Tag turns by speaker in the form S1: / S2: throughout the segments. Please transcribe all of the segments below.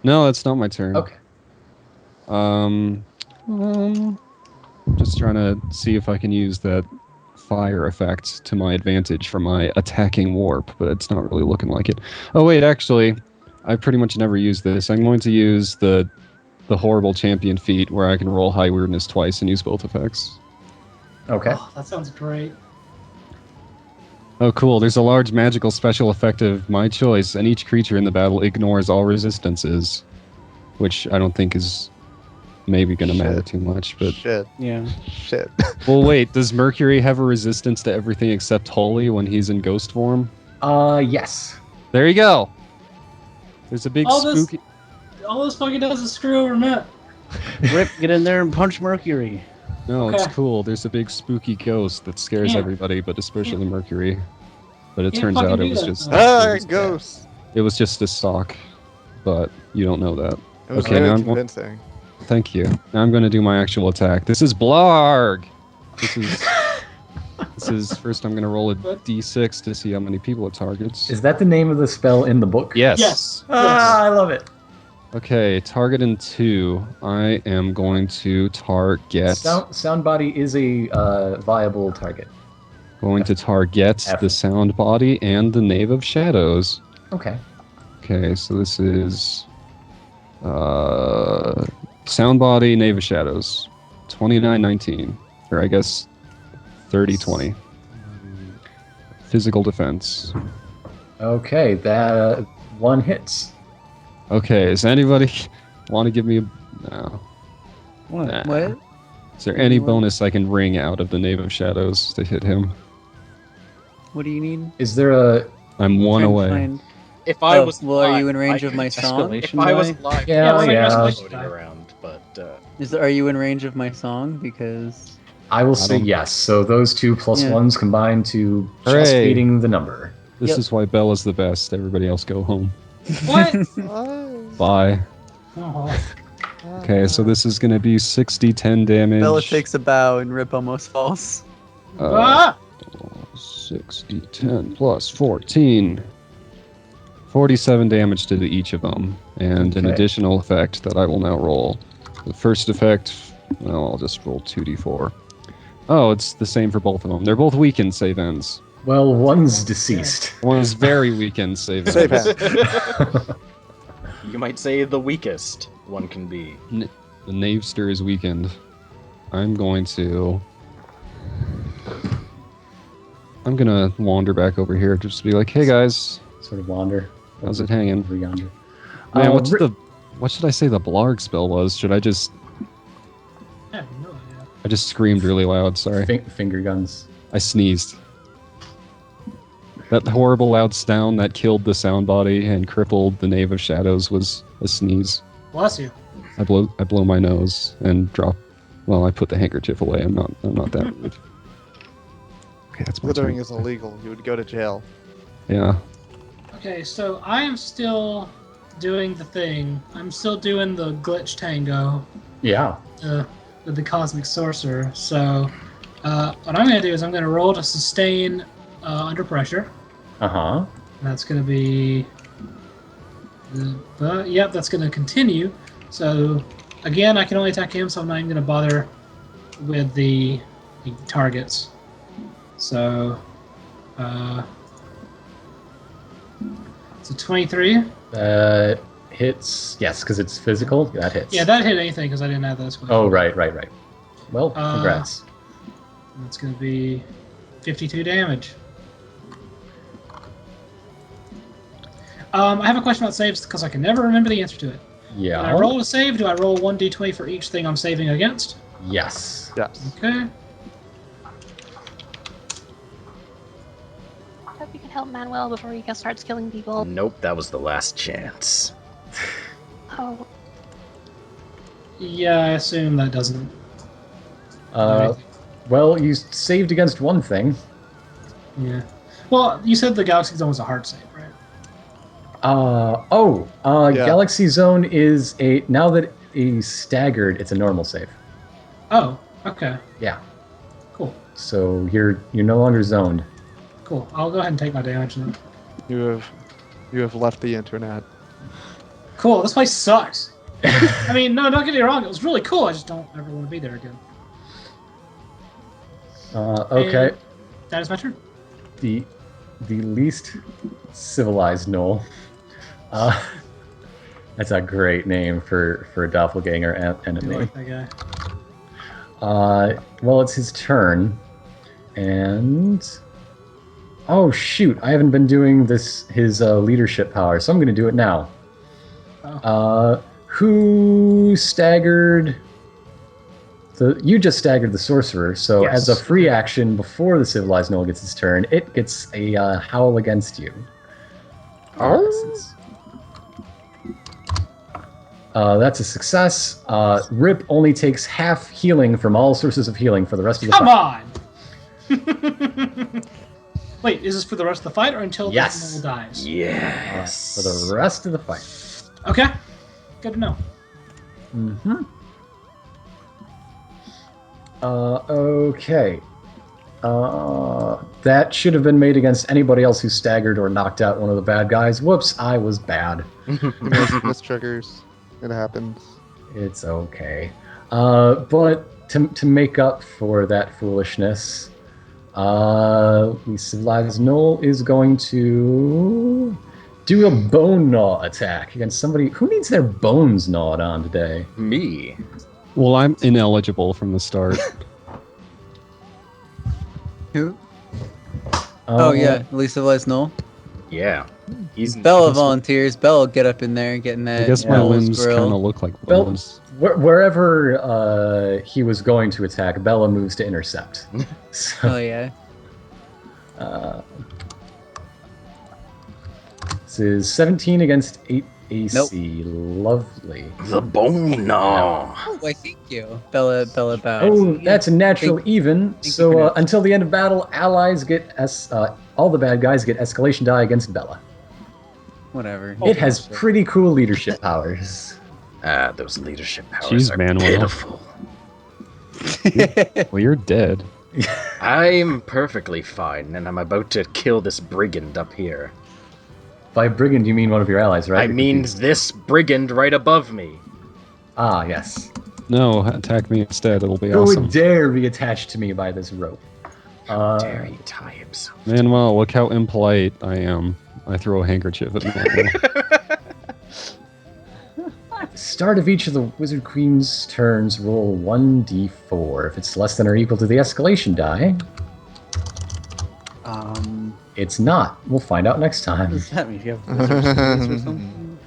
S1: No, that's not my turn.
S2: Okay.
S1: Just trying to see if I can use that fire effect to my advantage for my attacking warp, but it's not really looking like it. Oh wait, actually, I pretty much never use this. I'm going to use the horrible champion feat where I can roll high weirdness twice and use both effects.
S2: Okay.
S3: Oh, that sounds great.
S1: Oh cool, there's a large magical special effect of my choice, and each creature in the battle ignores all resistances. Which I don't think is maybe going to matter too much, but...
S4: Shit.
S5: Yeah.
S4: Shit.
S1: Well, wait, does Mercury have a resistance to everything except Holy when he's in ghost form?
S2: Yes.
S1: There you go! There's a big spooky...
S3: All this fucking does is screw over Matt.
S5: Rip, get in there and punch Mercury.
S1: No,
S3: Okay.
S1: it's cool. There's a big spooky ghost that scares everybody, but especially Mercury. But it turns out it was just...
S4: Ghost!
S1: It was just a sock, but you don't know that.
S4: It was
S1: Okay,
S4: very
S1: now
S4: convincing.
S1: Thank you. Now I'm going to do my actual attack. This is Blarg! This is... First I'm going to roll a d6 to see how many people it targets.
S2: Is that the name of the spell in the book?
S1: Yes.
S3: Yes.
S2: I love it.
S1: Okay, target in 2. I am going to target...
S2: Sound body is a viable target.
S1: Going to target the sound body and the Knave of Shadows.
S2: Okay.
S1: Okay, so this is... sound body, Knave of Shadows. 29-19. Or I guess 30-20. Physical defense.
S2: Okay, that one hits.
S1: Okay, does anybody want to give me a... No.
S5: What?
S1: Nah.
S5: What?
S1: Is there any bonus I can wring out of the Knave of Shadows to hit him?
S5: What do you need?
S2: Is there a...
S1: I'm one away.
S5: Find...
S6: If I was
S5: well,
S6: live,
S5: are you in range
S6: I
S5: of my
S6: could-
S5: song?
S6: If I was live,
S2: Yeah, yeah.
S6: floating around, but
S5: Are you in range of my song? Because
S2: I will say yes. So those 2 plus 1s combine to just
S1: Hooray.
S2: beating the number.
S1: This is why Bella's the best. Everybody else go home.
S3: What?
S1: Bye.
S3: Oh.
S1: Okay, so this is going to be 60-10 damage.
S5: Bella takes a bow and Rip almost falls.
S3: Ah!
S1: 60-10 plus 14. 47 damage to each of them, and an additional effect that I will now roll. The first effect, well, I'll just roll 2d4. Oh, it's the same for both of them. They're both weakened save ends.
S2: Well, one's deceased.
S1: One is very weakened save ends.
S4: Save hand.
S6: you might say the weakest one can be.
S1: The Knavester is weakened. I'm gonna wander back over here just to be like, hey guys,
S2: Sort of wander.
S1: how's it hanging?
S2: Over yonder.
S1: Man, what should I say the Blarg spell was? Should I just...
S3: I have no idea.
S1: I just screamed really loud, sorry.
S2: Finger guns.
S1: I sneezed. That horrible loud sound that killed the sound body and crippled the Knave of Shadows was a sneeze.
S3: Bless you.
S1: I blow my nose and drop... Well, I put the handkerchief away. I'm not that rude. Okay, that's my
S4: Slithering
S1: turn.
S4: is illegal. You would go to jail.
S1: Yeah.
S3: Okay, so I am still doing the thing. I'm still doing the glitch tango
S2: Yeah.
S3: with the cosmic sorcerer. So what I'm going to do is I'm going to roll to sustain under pressure.
S2: Uh-huh.
S3: That's going to be... yep, that's going to continue. So again, I can only attack him, so I'm not even going to bother with the targets. So... it's a 23.
S2: That hits. Yes, because it's physical. That hits.
S3: Yeah, that hit anything because I didn't have those.
S2: Oh, right. Well, congrats.
S3: That's going to be 52 damage. I have a question about saves because I can never remember the answer to it.
S2: Yeah.
S3: When I roll a save, do I roll 1d20 for each thing I'm saving against?
S2: Yes.
S4: Yes.
S3: Okay.
S7: Hope you can help Manuel before he starts killing people.
S6: Nope, that was the last chance.
S7: Oh,
S3: Yeah, I assume that doesn't.
S2: Well, you saved against one thing.
S3: Yeah. Well, you said the Galaxy Zone was a hard save, right?
S4: Yeah.
S2: Galaxy Zone is now that he's staggered, it's a normal save.
S3: Oh, okay.
S2: Yeah.
S3: Cool.
S2: So you're no longer zoned.
S3: Cool. I'll go ahead and take my damage then.
S4: You have left the internet.
S3: Cool. This place sucks. I mean, no, don't get me wrong. It was really cool. I just don't ever want to be there again.
S2: Okay.
S3: And that is my turn.
S2: The least civilized null. That's a great name for a doppelganger
S3: I do
S2: enemy.
S3: like that guy.
S2: Well, it's his turn, and oh shoot, I haven't been doing his leadership power, so I'm going to do it now.
S3: Oh.
S2: Who staggered? You just staggered the sorcerer, so
S3: Yes.
S2: as a free action before the civilized null gets its turn, it gets a howl against you. That's a success. Rip only takes half healing from all sources of healing for the rest of the
S3: Come
S2: fight.
S3: on! Wait, is this for the rest of the fight or until
S2: Yes.
S3: the null dies?
S6: Yes.
S2: For the rest of the fight.
S3: Okay. Good to know.
S2: Mm-hmm. Okay. That should have been made against anybody else who staggered or knocked out one of the bad guys. Whoops, I was bad.
S4: Miss triggers. It happens.
S2: It's okay. But to make up for that foolishness, the civilized null is going to do a bone gnaw attack against somebody who needs their bones gnawed on today.
S6: Me.
S1: Well, I'm ineligible from the start.
S5: Who? Oh yeah, at least civilized null.
S6: Yeah. He's
S5: Bella volunteers. Bella, get up in there and get in that.
S1: I guess my
S5: null's
S1: limbs
S5: grill.
S1: kind of look like
S2: Well,
S1: bones.
S2: wherever he was going to attack, Bella moves to intercept. So,
S5: Oh yeah.
S2: this is 17 against 8 AC.
S5: Nope.
S2: Lovely.
S6: the bone gnaw.
S5: Oh, why thank you. Bella bows.
S2: Oh, that's a natural
S5: Thank-
S2: even.
S5: you
S2: So
S5: for that.
S2: until the end of battle, allies get all the bad guys get escalation die against Bella.
S5: Whatever.
S2: It has pretty cool leadership powers.
S6: Ah, those leadership powers
S1: Jeez,
S6: are
S1: Manuel.
S6: pitiful.
S1: Well, you're dead.
S6: I'm perfectly fine, and I'm about to kill this brigand up here.
S2: By brigand, you mean one of your allies, right?
S6: I mean this brigand right above me.
S2: Ah, yes.
S1: No, attack me instead. It'll be
S2: Who
S1: awesome.
S2: would dare be attached to me by this rope?
S6: Dare he tie himself?
S1: Manuel, look how impolite I am. I throw a handkerchief at Manuel.
S2: At the start of each of the Wizard Queen's turns, roll 1d4. If it's less than or equal to the escalation die, it's not. We'll find out next
S5: What
S2: time.
S5: does that mean? You have wizard skills or something?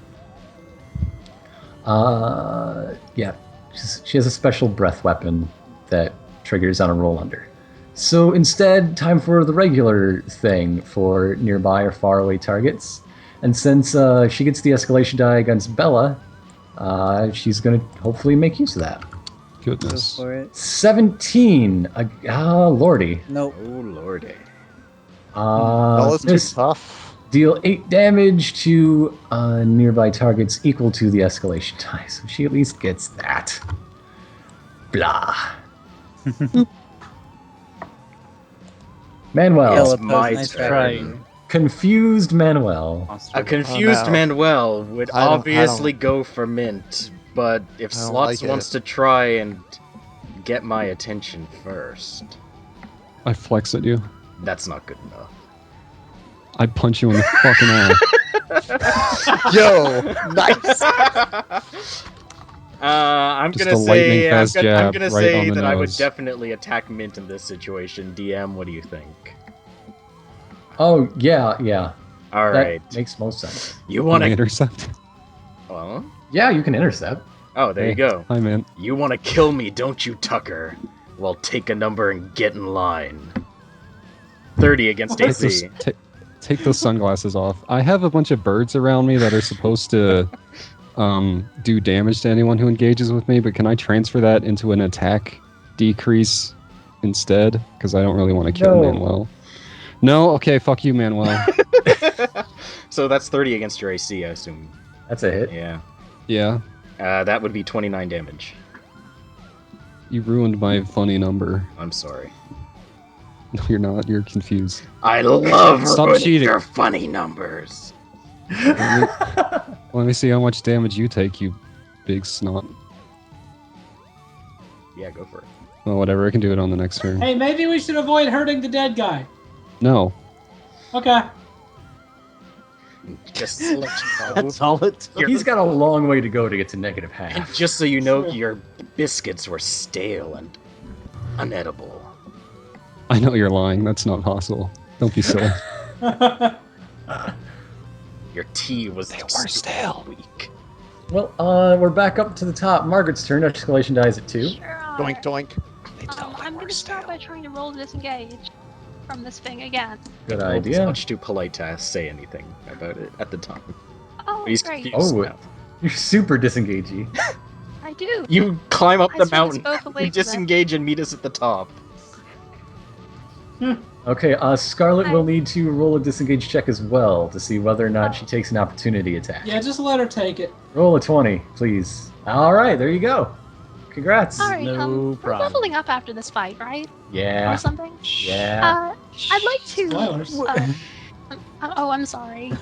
S2: Yeah. She has a special breath weapon that triggers on a roll under. So instead, time for the regular thing for nearby or faraway targets. And since she gets the escalation die against Bella, she's going to hopefully make use of that.
S5: Go
S1: Goodness.
S5: for it.
S2: 17. Lordy.
S5: Nope.
S6: Oh lordy.
S4: Bella's too
S2: Miss.
S4: tough.
S2: Deal 8 damage to nearby targets equal to the escalation die. So she at least gets that. Blah. Manuel.
S5: Bella
S6: It's my
S5: pose, nice
S6: turn.
S5: try.
S2: Confused Manuel.
S6: A confused
S4: no.
S6: Manuel would
S4: I don't-
S6: obviously go for mint, but if
S4: I don't
S6: Slots
S4: like
S6: wants
S4: it.
S6: to try and get my attention first,
S1: I flex at you.
S6: that's not good enough.
S1: I punch you in the fucking eye.
S4: Yo, nice.
S6: I'm
S1: Just
S6: gonna
S1: a lightning
S6: say,
S1: fast
S6: I'm
S1: jab
S6: gonna
S1: right
S6: say
S1: on the
S6: that I would
S1: nose.
S6: definitely attack mint in this situation. DM, what do you think?
S2: Oh, yeah.
S6: All
S2: That
S6: right,
S2: makes most sense.
S6: you
S1: Can
S6: want
S1: I
S6: to?
S1: intercept?
S6: Well,
S2: Yeah, you can intercept.
S6: oh, there you
S1: Hey,
S6: go.
S1: Hi, man.
S6: You want to kill me, don't you, Tucker? Well, take a number and get in line. 30 against
S1: Take those,
S6: AC.
S1: take those sunglasses off. I have a bunch of birds around me that are supposed to do damage to anyone who engages with me, but can I transfer that into an attack decrease instead? Because I don't really want to kill
S2: No.
S1: Manuel. No? Okay, fuck you, Manuel.
S6: So that's 30 against your AC, I assume.
S2: That's a hit.
S6: Yeah.
S1: Yeah,
S6: That would be 29 damage.
S1: you ruined my funny number.
S6: I'm sorry.
S1: No, you're not. You're confused.
S6: I love
S1: Stop
S6: ruining
S1: cheating.
S6: your funny numbers.
S1: Let Let me see how much damage you take, you big snot.
S6: Yeah, go for it.
S1: Well, whatever. I can do it on the next turn.
S3: Hey, maybe we should avoid hurting the dead guy.
S1: No.
S3: Okay.
S6: Just to let you know,
S5: That's all it took.
S2: He's got a long way to go to get to negative half.
S6: and just so you know, your biscuits were stale and unedible.
S1: I know you're lying. That's not possible. Don't be silly.
S6: Your tea was stale. Weak.
S2: Well, we're back up to the top. Margaret's turn. Escalation dies at 2.
S7: Sure are.
S4: Doink doink.
S7: I'm going to start by trying to roll to disengage from this thing again.
S2: Good
S6: It's
S2: idea.
S6: much too polite to say anything about it at the time.
S7: Oh,
S6: He's
S7: great.
S6: confused
S2: Oh,
S6: now.
S2: you're super disengagey.
S7: I do.
S6: You climb up
S7: I
S6: the
S7: swear it's
S6: mountain,
S7: both away
S6: you
S7: from it.
S6: disengage and meet us at the top.
S2: Okay, Scarlet
S7: Hi.
S2: will need to roll a disengage check as well to see whether or not she takes an opportunity attack.
S3: Yeah, just let her take it.
S2: Roll a 20, please. All right, there you go. Congrats.
S7: All right,
S5: No
S7: we're
S5: problem.
S7: leveling up after this fight, right?
S2: Yeah.
S7: Or something?
S2: Yeah.
S7: I'd like to...
S3: Spoilers.
S7: oh, I'm sorry.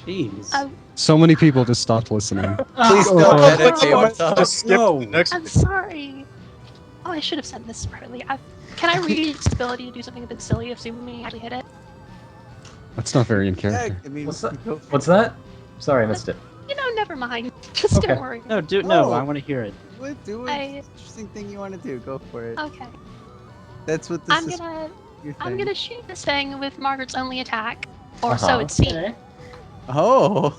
S5: Jeez.
S1: So many people just stopped listening.
S5: Please
S3: Oh,
S5: don't
S3: oh,
S5: edit
S3: oh,
S5: me
S3: oh,
S5: on top.
S6: Just skip
S5: No.
S6: to the next
S7: I'm sorry. Oh, I should have said this separately. Can I read its ability to do something a bit silly if we actually hit it?
S1: That's not very in
S5: Yeah,
S1: character.
S5: I mean,
S2: What's that?
S5: go for
S2: What's that? Sorry, I missed it.
S7: You know, never mind. Just
S2: Okay.
S7: don't worry.
S5: it. No, no,
S8: Oh.
S5: I want to hear it.
S8: Do
S7: I-
S8: an interesting thing you want to do. Go for it.
S7: Okay.
S8: That's what this
S7: I'm
S8: is.
S7: gonna
S8: Your thing.
S7: I'm gonna shoot this thing with Margaret's only attack, or
S2: Uh-huh.
S7: so it seems.
S3: Okay.
S5: Oh.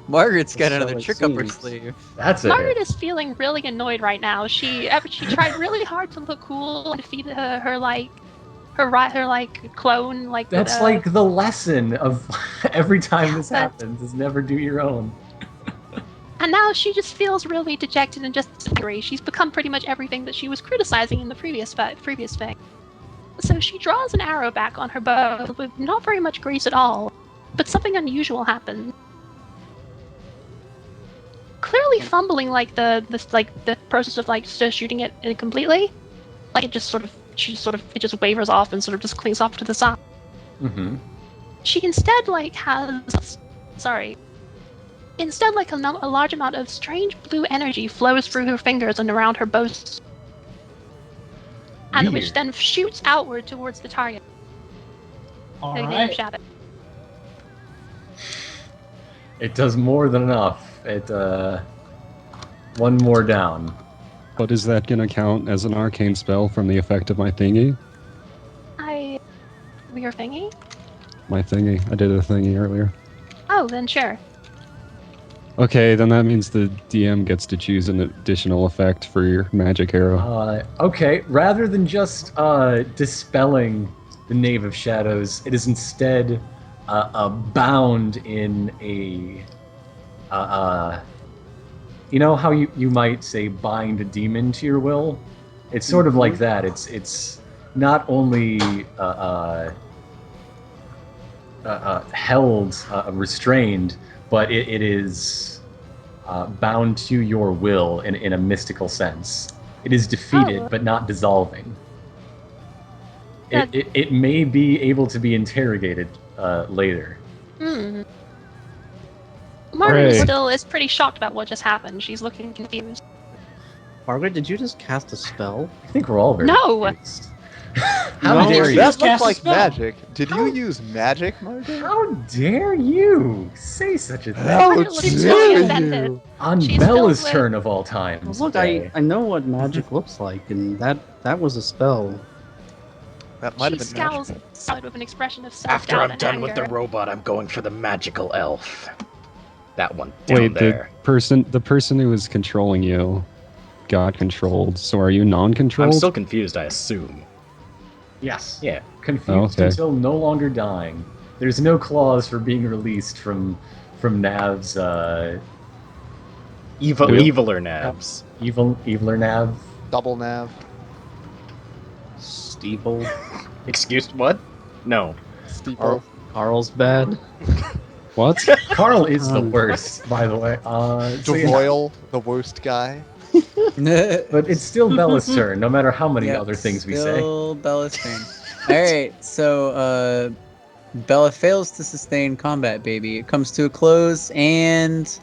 S5: Margaret's got
S1: So
S5: another
S1: it
S5: trick up her
S1: seems.
S5: sleeve.
S2: That's it.
S7: Margaret is feeling really annoyed right now. She tried really hard to look cool and defeat her clone like.
S2: That's like the lesson of every time this
S7: But-
S2: happens is never do your own.
S7: And now she just feels really dejected and just angry. She's become pretty much everything that she was criticizing in the previous thing. So she draws an arrow back on her bow with not very much grace at all. But something unusual happens. Clearly fumbling like the process of just shooting it completely. Like it just it just wavers off and sort of just clings off to the side.
S2: Mm-hmm.
S7: She instead Instead, a large amount of strange blue energy flows through her fingers and around her bow, and which
S2: Weird.
S7: then shoots outward towards the target.
S3: All
S7: The
S3: right.
S7: shadow.
S2: It does more than enough. It one more down.
S1: But is that gonna count as an arcane spell from the effect of my thingy?
S7: Your thingy?
S1: My thingy. I did a thingy earlier.
S7: Oh, then sure.
S1: Okay, then that means the DM gets to choose an additional effect for your magic arrow.
S2: Okay, rather than just dispelling the Knave of Shadows, it is instead bound in a you know how you might say bind a demon to your will? It's sort of like that. It's not only held, restrained, but it is bound to your will in a mystical sense. It is defeated,
S7: Oh.
S2: but not dissolving.
S7: That-
S2: It may be able to be interrogated later.
S7: Hmm. Margaret
S1: Hooray.
S7: still is pretty shocked about what just happened. She's looking confused.
S5: Margaret, did you just cast a spell?
S2: I think we're all very
S7: No!
S2: confused. How
S3: No,
S2: dare
S3: she
S2: you?
S3: just
S4: That
S3: cast
S4: looked
S3: a
S4: like
S3: spell.
S4: magic. Did
S2: How-
S4: you use magic, Margaret?
S2: How dare you say such a thing?
S7: Margaret looks really offended.
S2: On
S7: She's
S2: Bella's
S7: filled with-
S2: turn of all times.
S5: Look, I know what magic looks like, and that was a spell.
S4: That might
S7: She
S4: have been magic.
S7: scowls aside with an expression of self-doubt
S6: After I'm
S7: and
S6: done with the
S7: anger.
S6: robot, I'm going for the magical elf. That one down
S1: Wait,
S6: there.
S1: the person who was controlling you got controlled. So are you
S6: I'm
S1: non-controlled?
S6: still confused, I assume.
S2: Yes.
S6: Yeah.
S2: Confused
S1: Okay.
S2: until no longer dying. There's no clause for being released from Nav's
S6: Eviler nabs.
S2: eviler Nav.
S4: Double nav.
S5: Steeple.
S6: Excuse what? No.
S4: Steeple.
S5: Carl's bad.
S1: What?
S2: Carl is the worst, by the way. So yeah,
S4: DeRoyal, the worst guy.
S2: but it's still Bella's turn, no matter how many
S5: Yep,
S2: other things we say.
S5: Still Bella's turn. Alright, so Bella fails to sustain combat, baby. It comes to a close, and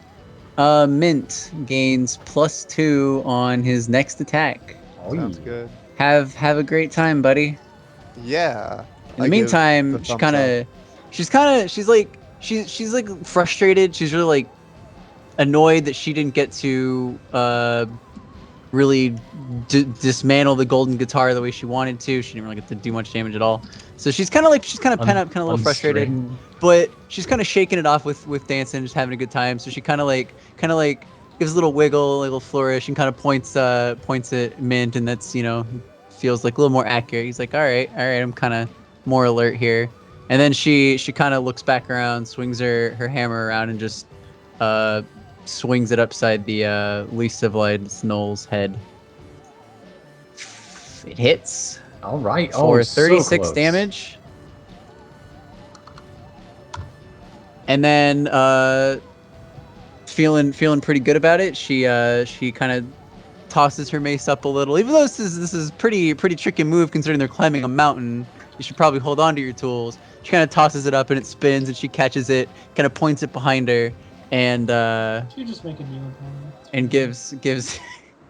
S5: Mint gains +2 on his next attack.
S4: Sounds good.
S5: Have a great time, buddy.
S4: Yeah.
S5: In the meantime,
S4: the thumbs up.
S5: she's like frustrated. She's really like annoyed that she didn't get to really dismantle the golden guitar the way she wanted to. She didn't really get to do much damage at all. So she's kind of pent up, kind of a little frustrated. But she's kind of shaking it off with dancing, just having a good time. So she kind of like gives a little wiggle, a little flourish, and kind of points at Mint, and that's feels like a little more accurate. He's like, all right, I'm kind of more alert here. And then she kind of looks back around, swings her hammer around, and just swings it upside the least civilized Null's head. It hits.
S2: All right.
S5: For
S2: so
S5: 36
S2: close.
S5: damage. And then feeling pretty good about it, she kind of tosses her mace up a little. Even though this is pretty tricky move considering they're climbing a mountain, you should probably hold on to your tools. She kind of tosses it up and it spins and she catches it, kind of points it behind her, and
S3: She just make a new one.
S5: and gives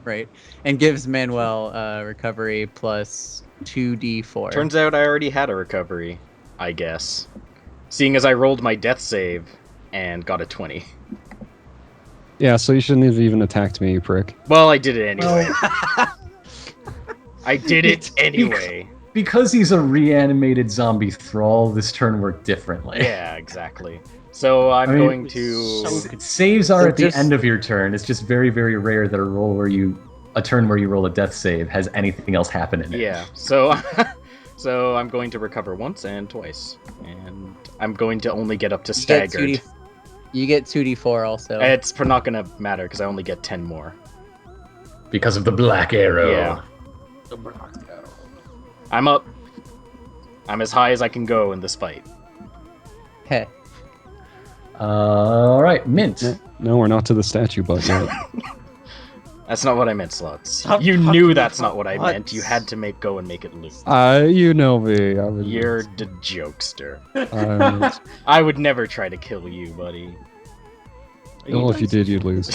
S5: right, and gives Manuel recovery plus 2d4.
S6: Turns out I already had a recovery, I guess. Seeing as I rolled my death save and got a 20.
S1: Yeah, so you shouldn't have even attacked me, you prick.
S6: Well, I did it anyway. I did it anyway.
S2: Because he's a reanimated zombie thrall, this turn worked differently.
S6: Yeah, exactly. So I'm going to...
S2: Saves are
S5: So
S2: at the
S5: just-
S2: end of your turn. It's just very, very rare that a turn where you roll a death save has anything else happen in it.
S6: Yeah, so so I'm going to recover once and twice. And I'm going to only get up to staggered.
S5: You get 2d4 also.
S6: It's not going to matter because I only get 10 more.
S2: Because of the black arrow.
S6: Yeah. I'm up. I'm as high as I can go in this fight.
S5: Heh.
S2: All right, Mint.
S1: No, we're not to the statue butt yet.
S6: That's not what I meant, Sluts.
S8: Stop
S6: You
S8: talking
S6: knew that's
S8: about
S6: not what I
S8: butts.
S6: meant. You had to go and make it loose.
S1: You know me. I would,
S6: You're the jokester.
S1: um,
S6: I would never try to kill you, buddy.
S1: well, if you did, you'd lose.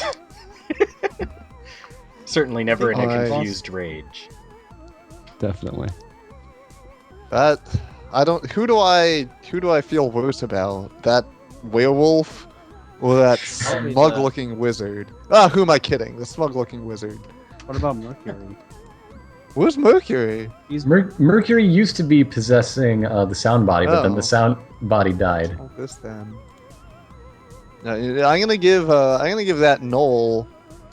S6: Certainly never in a
S4: Alright.
S6: confused rage.
S1: Definitely.
S4: That I don't. Who do I feel worse about? That werewolf or that
S8: Probably
S4: smug-looking wizard? Ah, who am I kidding? The smug-looking wizard.
S8: What about Mercury?
S4: Where's Mercury?
S2: Mercury used to be possessing the sound body, but then
S4: Oh.
S2: the sound body died.
S4: Oh, this then. No, I'm gonna give that Knoll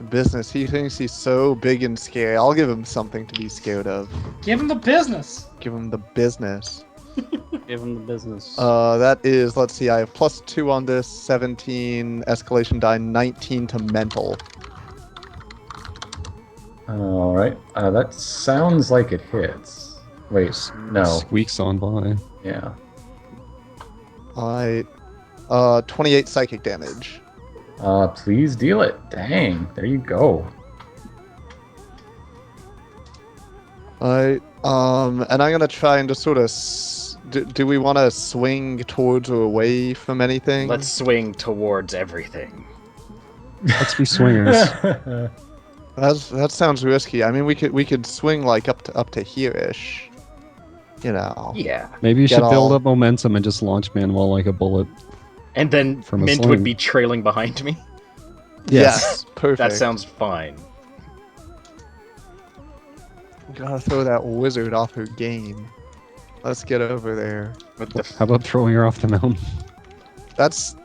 S4: business. He thinks he's so big and scary. I'll give him something to be scared of.
S3: Give him the business.
S4: Give him the business.
S8: Give him the business.
S4: That is, let's see, I have +2 on this, 17 escalation die, 19 to mental.
S2: All right, that sounds like it hits. Wait, no.
S1: Squeaks on by.
S2: Yeah.
S4: Alright. 28 psychic damage.
S2: Please deal it. Dang, there you go.
S4: Alright, and I'm gonna try and just sort of... Do we want to swing towards or away from anything?
S6: Let's swing towards everything.
S1: Let's be swingers.
S4: That sounds risky. I mean, we could swing like up to here-ish. You know.
S6: Yeah.
S1: Maybe you
S4: Get
S1: should build
S4: all-
S1: up momentum and just launch Manuel like a bullet.
S6: And then
S1: From a
S6: Mint
S1: sling.
S6: would be trailing behind me.
S4: Yes. Perfect.
S6: That sounds fine.
S4: Gotta throw that wizard off her game. Let's get over there.
S6: With the
S1: How about throwing her off the mountain?
S4: It's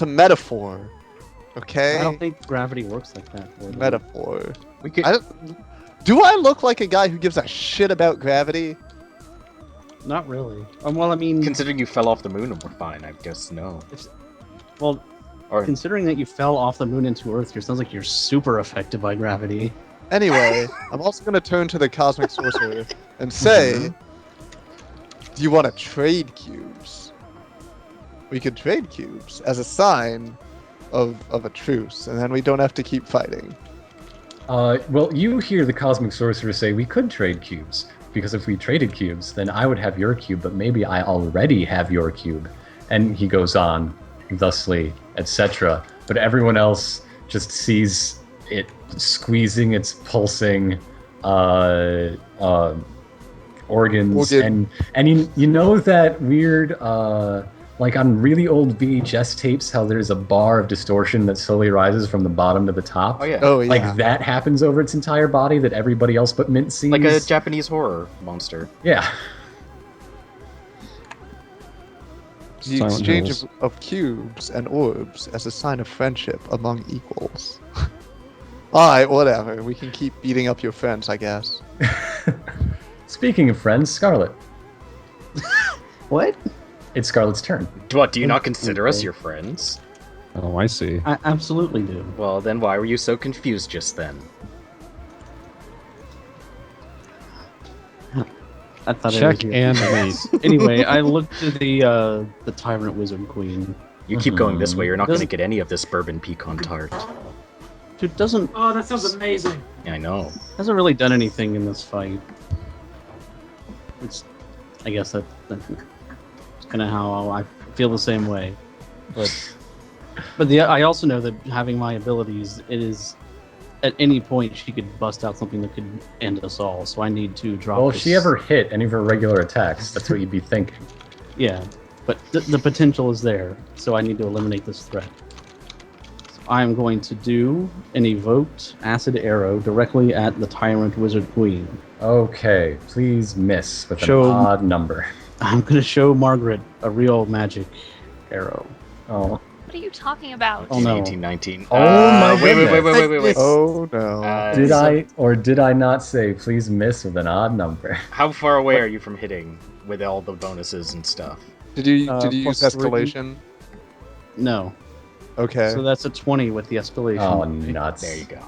S4: a metaphor. Okay?
S8: I don't think gravity works like that. For them.
S4: Metaphor.
S6: we could,
S4: Do I look like a guy who gives a shit about gravity?
S8: Not really. Well, I mean,
S6: considering you fell off the moon and we're fine, I guess no.
S8: well,
S6: Or
S8: considering that you fell off the moon into Earth, it sounds like you're super affected by gravity.
S4: Anyway, I'm also gonna turn to the cosmic sorcerer and say, do you want to trade cubes? We could trade cubes as a sign of a truce, and then we don't have to keep fighting.
S2: Well, you hear the cosmic sorcerer say we could trade cubes, because if we traded cubes, then I would have your cube, but maybe I already have your cube. And he goes on, thusly, etc. But everyone else just sees it squeezing its pulsing organs, and you know that weird like on really old VHS tapes, how there's a bar of distortion that slowly rises from the bottom to the top.
S6: Oh yeah.
S4: Oh yeah.
S2: Like that happens over its entire body that everybody else but Mint sees.
S6: Like a Japanese horror monster.
S2: Yeah.
S4: The
S1: Silent
S4: exchange
S1: Hills.
S4: of cubes and orbs as a sign of friendship among equals. Alright, whatever. We can keep beating up your friends, I guess.
S2: Speaking of friends, Scarlet.
S8: What?
S2: It's Scarlet's turn.
S6: What, do you not consider us your friends?
S1: Oh, I see.
S8: I absolutely do.
S6: Well, then why were you so confused just then?
S8: I thought
S1: Check
S8: I was
S1: and wait.
S8: Anyway, I looked at the Tyrant Wizard Queen.
S6: You keep going this way, you're not going to
S8: Doesn't-
S6: get any of this bourbon pecan tart.
S8: Dude doesn't
S3: Oh, that sounds amazing.
S6: Yeah, I know.
S8: hasn't really done anything in this fight. It's, I guess that's kind of how I feel the same way. But I also know that having my abilities, it is at any point she could bust out something that could end us all. So I need to drop.
S2: Well, if
S8: this-
S2: she ever hit any of her regular attacks, that's what you'd be thinking.
S8: Yeah, but the potential is there, so I need to eliminate this threat. So I'm going to do an evoked acid arrow directly at the Tyrant Wizard Queen.
S2: Okay, please miss with
S8: Show-
S2: an odd number.
S8: I'm going to show Margaret a real magic arrow.
S2: Oh.
S7: What are you talking about?
S8: Oh, no.
S6: 1819.
S2: Oh my
S6: wait,
S2: goodness.
S6: wait.
S4: Oh no.
S2: Did
S6: so
S2: I or did I not say please miss with an odd number?
S6: How far away are you from hitting with all the bonuses and stuff?
S4: Did you use
S8: plus 3.
S4: escalation?
S8: No.
S4: Okay.
S8: So that's a 20 with the escalation.
S2: Oh, nuts.
S6: There you go.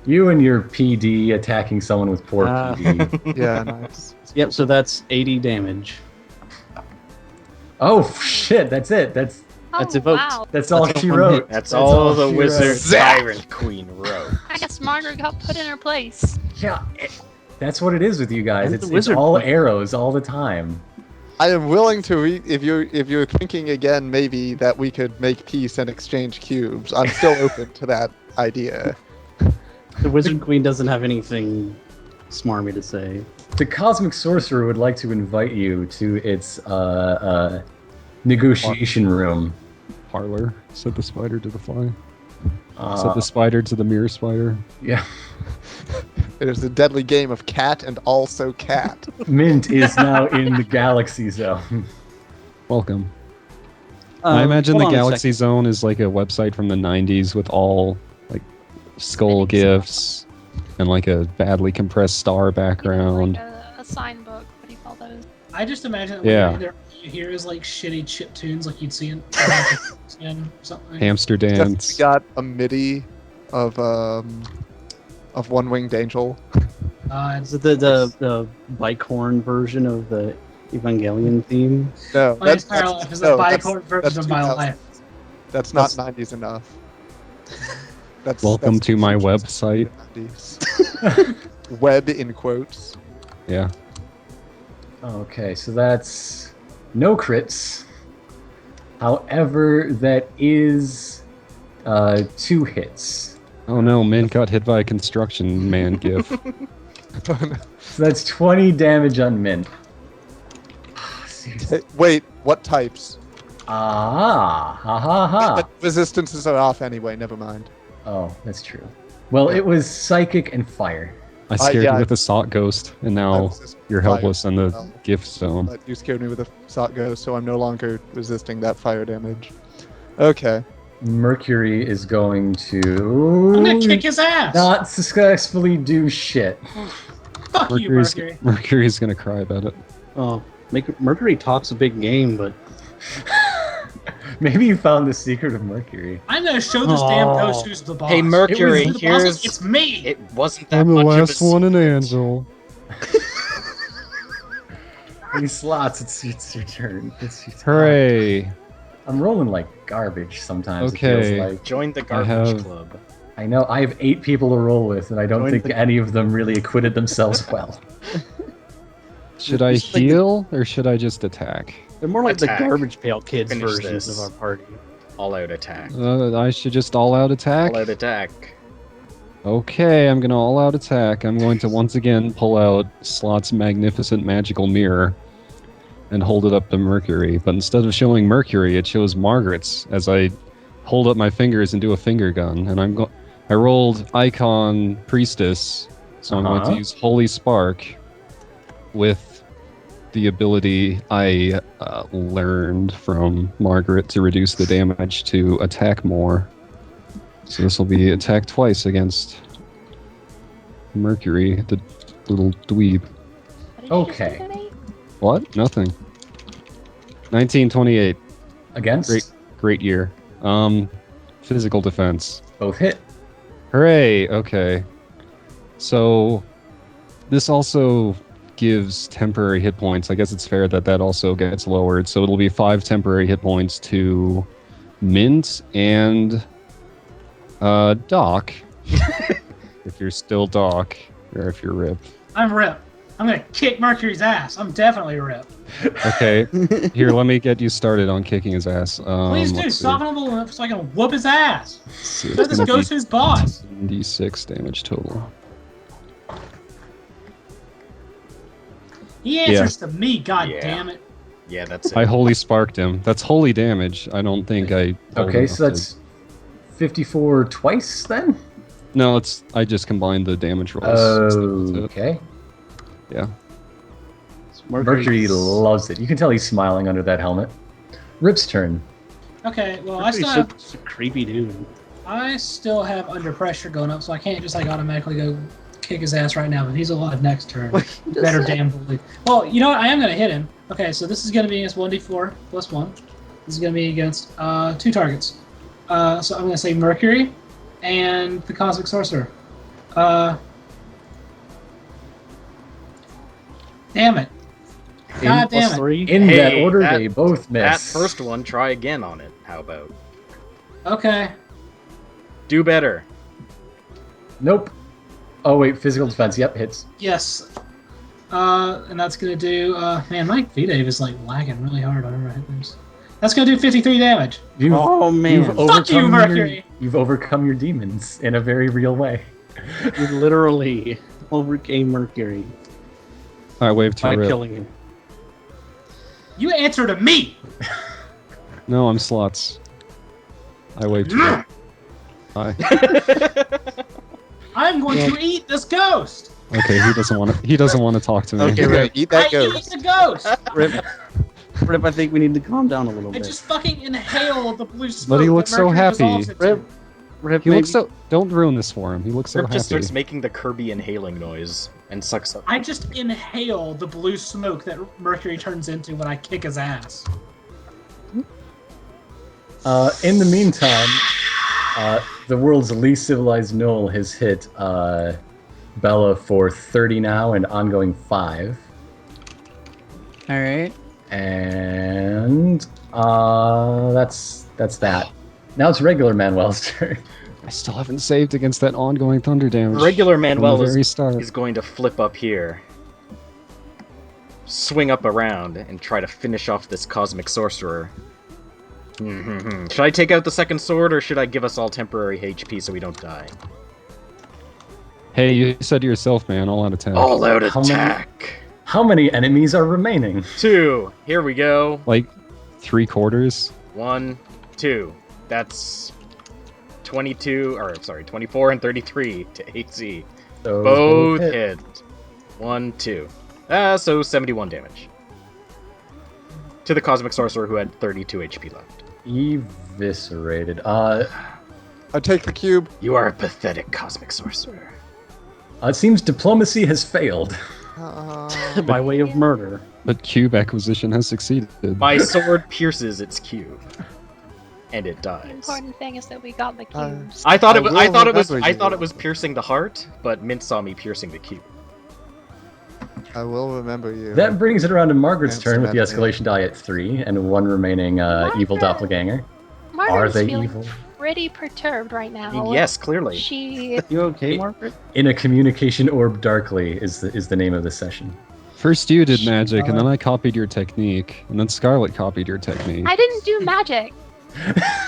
S2: You and your PD attacking someone with poor
S8: Ah.
S2: PD.
S4: Yeah, nice.
S8: Yep, so that's 80 damage.
S2: Oh shit, that's it. That's
S8: That's
S7: Oh,
S8: evoked.
S7: wow.
S2: all
S8: That's a
S2: she
S8: one
S2: wrote.
S8: hit.
S6: That's all the
S2: she
S6: wizard
S2: wrote.
S4: Zap!
S6: tyrant queen wrote.
S7: I guess Margaret got put in her place.
S2: Yeah, that's what it is with you guys.
S8: I'm
S2: It's
S8: the wizard.
S2: all arrows all the time.
S4: I am willing to if you're thinking again maybe that we could make peace and exchange cubes. I'm still open to that idea.
S8: The Wizard Queen doesn't have anything smarmy to say.
S2: The Cosmic Sorcerer would like to invite you to its negotiation room.
S1: Parlor, said the spider to the fly.
S2: Uh,
S1: Said the spider to the mirror spider.
S2: yeah.
S4: It is a deadly game of cat and also cat.
S2: Mint is now in the Galaxy Zone.
S1: Welcome. I imagine
S8: hold
S1: the
S8: on a
S1: Galaxy Zone is like a website from the 90s with all like skull gifs and like a badly compressed star background.
S7: Like a sign book. What do you call those?
S3: I just imagine that
S1: Yeah.
S3: there you hear is like shitty chip tunes like you'd see in something.
S1: Hamster
S4: We
S1: dance.
S4: got a MIDI of One Winged Angel.
S8: Is it the bike horn version of the Evangelion theme?
S4: No,
S3: My entire life is a
S4: no,
S3: bicorn version
S4: that's
S3: of my
S4: 2000.
S3: life.
S4: That's not 90s enough.
S1: Welcome
S4: that's
S1: to my website.
S4: 90s. Web in quotes.
S1: Yeah.
S2: Okay, so that's no crits. However, that is 2 hits.
S1: Oh no, Mint got hit by a construction man gif.
S2: So that's 20 damage on Mint.
S4: Hey, wait, what types?
S2: Ah, ha ha ha.
S4: But resistances are off anyway, never mind.
S2: Oh, that's true. Well, it was psychic and fire.
S1: I scared
S4: yeah.
S1: you with a sock ghost, and
S4: I
S1: now
S4: was just
S1: you're
S4: fire
S1: helpless in the
S4: as well.
S1: gift zone.
S4: But you scared me with a sock ghost, so I'm no longer resisting that fire damage. Okay.
S2: Mercury is going
S3: I'm
S2: to
S3: gonna kick his ass.
S2: not successfully do shit.
S3: Fuck you, Mercury.
S1: Mercury's gonna cry about it.
S8: Oh, Mercury talks a big game, but
S2: Maybe you found the secret of Mercury.
S3: I'm gonna show this damn ghost who's the boss.
S6: Hey, Mercury,
S3: Who's the boss?
S6: here's...
S3: It's me.
S6: It wasn't that much of a...
S1: an angel.
S2: These slots, it's your turn. It's your turn.
S1: Hooray!
S2: I'm rolling like garbage sometimes. It
S1: Okay.
S2: feels like.
S6: Join the
S1: I
S6: garbage
S1: have-
S6: club.
S2: I know I have 8 people to roll with, and I don't think any of them really acquitted themselves well.
S1: Should I
S8: Just like
S1: heal or should I just attack?
S8: They're more like
S6: Attack.
S8: the garbage pail kids
S6: Finish
S8: versions
S6: this.
S8: of our party.
S6: All out attack.
S1: I should just all-out attack?
S6: All out attack.
S1: Okay, I'm gonna all-out attack. I'm going to once again pull out Slot's magnificent magical mirror and hold it up to Mercury. But instead of showing Mercury, it shows Margaret's as I hold up my fingers and do a finger gun. And I rolled Icon Priestess, so I'm going to use Holy Spark with the ability I learned from Margaret to reduce the damage to attack more. So this will be attack twice against Mercury, the little dweeb.
S7: What did you just
S2: Okay.
S7: do, Nate?
S1: What? Nothing. 1928.
S2: Against?
S1: Great year. Physical defense.
S2: Both hit.
S1: Hooray! Okay. So this also gives temporary hit points. I guess it's fair that that also gets lowered. So it'll be 5 temporary hit points to Mint and Doc. If you're still Doc, or if you're Rip.
S3: I'm Rip. I'm gonna kick Mercury's ass. I'm definitely Rip.
S1: Okay. Here, let me get you started on kicking his ass.
S3: Please do.
S1: let's see.
S3: Stop him so I can whoop his ass.
S1: Let's see,
S3: Let
S1: it's
S3: this
S1: gonna
S3: go
S1: be
S3: to his boss.
S1: 76 damage total.
S3: He answers to me, god
S6: Yeah.
S3: damn it.
S6: Yeah, that's it.
S1: I holy sparked him. That's holy damage. I don't think I. told
S2: Okay,
S1: enough
S2: so that's 54 twice then?
S1: No, I just combined the damage rolls.
S2: Okay.
S1: Yeah.
S2: Mercury loves it. You can tell he's smiling under that helmet. Rip's turn.
S3: Okay, well
S8: Mercury's a creepy dude.
S3: I still have under pressure going up, so I can't just like automatically go kick his ass right now, but he's alive next turn. Better damn believe. Well, you know what? I am gonna hit him. Okay, so this is gonna be against 1d4 plus 1. This is gonna be against 2 targets. So I'm gonna say Mercury and the Cosmic Sorcerer. Damn it. God damn it.
S8: 3.
S2: In that
S6: Hey,
S2: order,
S6: that-
S2: they both miss.
S6: That first one, try again on it. How about?
S3: Okay.
S6: Do better.
S2: Nope. Oh wait, physical defense. Yep, hits.
S3: Yes. And that's gonna do man, my V-Dave is like lagging really hard on my hit things. That's gonna do 53 damage.
S2: You've,
S8: Oh man,
S2: you've
S3: Fuck you,
S2: overcome
S3: Mercury!
S2: You've overcome your demons in a very real way.
S8: you literally overcame Mercury
S1: I wave to
S8: by
S1: Rip.
S8: killing him.
S3: You answer to me!
S1: No, I'm Slots. I wave to Rip. Hi.
S3: I'm going to eat this ghost!
S1: Okay, he doesn't want to. He doesn't want to talk to me.
S8: Okay,
S4: You're gonna
S8: Rip.
S4: eat
S3: I
S4: that
S3: eat
S4: ghost.
S3: the ghost!
S8: Rip, I think we need to calm down a little
S3: I
S8: bit.
S3: just fucking inhaled the blue smoke.
S1: But he
S3: that
S1: looks so
S3: Mercury
S1: happy.
S3: dissolves into.
S8: Rip,
S1: He looks
S8: maybe-
S1: so. Don't ruin this for him. He looks so
S6: Rip just
S1: happy.
S6: starts making the Kirby inhaling noise and sucks up.
S3: I just inhale the blue smoke that Mercury turns into when I kick his ass.
S2: In the meantime, the world's least civilized null has hit Bella for 30 now and ongoing 5.
S5: All right.
S2: And that's that. Now it's regular Manuel's turn.
S1: I still haven't saved against that ongoing thunder damage.
S6: Regular
S1: from
S6: Manuel
S1: the very
S6: is
S1: start.
S6: going to flip up here, swing up around, and try to finish off this Cosmic Sorcerer. Should I take out the second sword, or should I give us all temporary HP so we don't die?
S1: Hey, you said to yourself, man, all out attack.
S6: All out
S2: How many-
S6: attack!
S2: How many enemies are remaining?
S6: 2. Here we go.
S1: Like 3/4.
S6: 1, 2. That's 24 and 33 to AC.
S2: So
S6: Both hit. 1, 2. So 71 damage. To the Cosmic Sorcerer who had 32 HP left.
S2: Eviscerated.
S4: I take the cube.
S6: You are a pathetic Cosmic Sorcerer.
S2: It seems diplomacy has failed.
S8: by way of murder.
S1: But cube acquisition has succeeded.
S6: My sword pierces its cube. And it
S7: The
S6: dies.
S7: important thing is that we got the cubes.
S6: I thought it was
S4: will remember you.
S6: piercing the heart, but Mint saw me piercing the cube.
S4: I will remember you.
S2: That brings it around to Margaret's
S4: That's
S2: turn with the
S4: about it.
S2: escalation die at 3 and 1 remaining evil
S7: Margaret.
S2: doppelganger.
S7: Margaret
S2: Are
S7: is
S2: they
S7: feeling
S2: evil?
S7: pretty perturbed right now.
S6: Yes, clearly.
S7: She
S8: You okay, Margaret?
S2: In a communication orb darkly is the name of the session.
S1: First you did magic, and then I copied your technique, and then Scarlet copied your technique.
S7: I didn't do magic.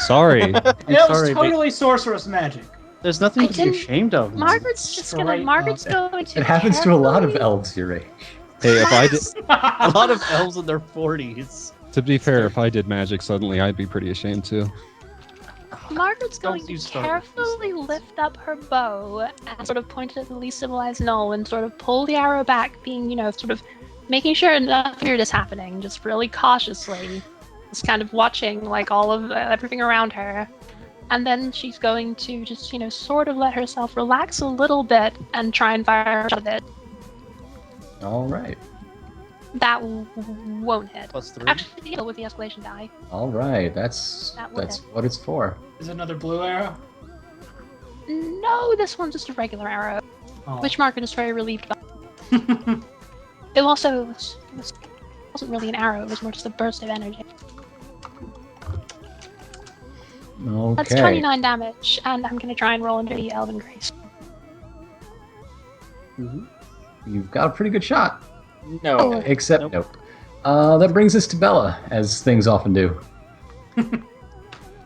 S1: Sorry.
S3: It was
S8: sorry, but-
S3: totally sorceress magic.
S8: There's nothing
S7: I
S8: to be
S7: didn't-
S8: ashamed of.
S7: Margaret's just gonna.
S3: Straight
S7: Margaret's
S3: up.
S7: going to.
S2: It happens to a lot of
S7: carefully-
S2: elves your age.
S1: Hey, if I did,
S8: A lot of elves in their 40s.
S1: to be fair, if I did magic suddenly, I'd be pretty ashamed too.
S7: Margaret's
S8: Don't
S7: going
S8: you
S7: to
S8: start with
S7: carefully
S8: these things.
S7: lift up her bow and sort of point it at the least civilized knoll and sort of pull the arrow back, being, sort of making sure nothing weird is happening, just really cautiously, just kind of watching like all of everything around her. And then she's going to just, sort of let herself relax a little bit and try and fire a shot at it.
S2: All right.
S7: That won't hit.
S8: +3.
S7: Actually, heal with the escalation die.
S2: All right. That's
S7: That would
S2: what it's for.
S3: Is it another blue arrow?
S7: No, this one's just a regular arrow,
S3: Oh.
S7: which Margaret is very relieved by. It wasn't really an arrow, it was more just a burst of energy.
S2: Okay.
S7: That's 29 damage, and I'm gonna try and roll into the Elven Grace.
S2: You've got a pretty good shot.
S6: No.
S2: Except nope. That brings us to Bella, as things often do.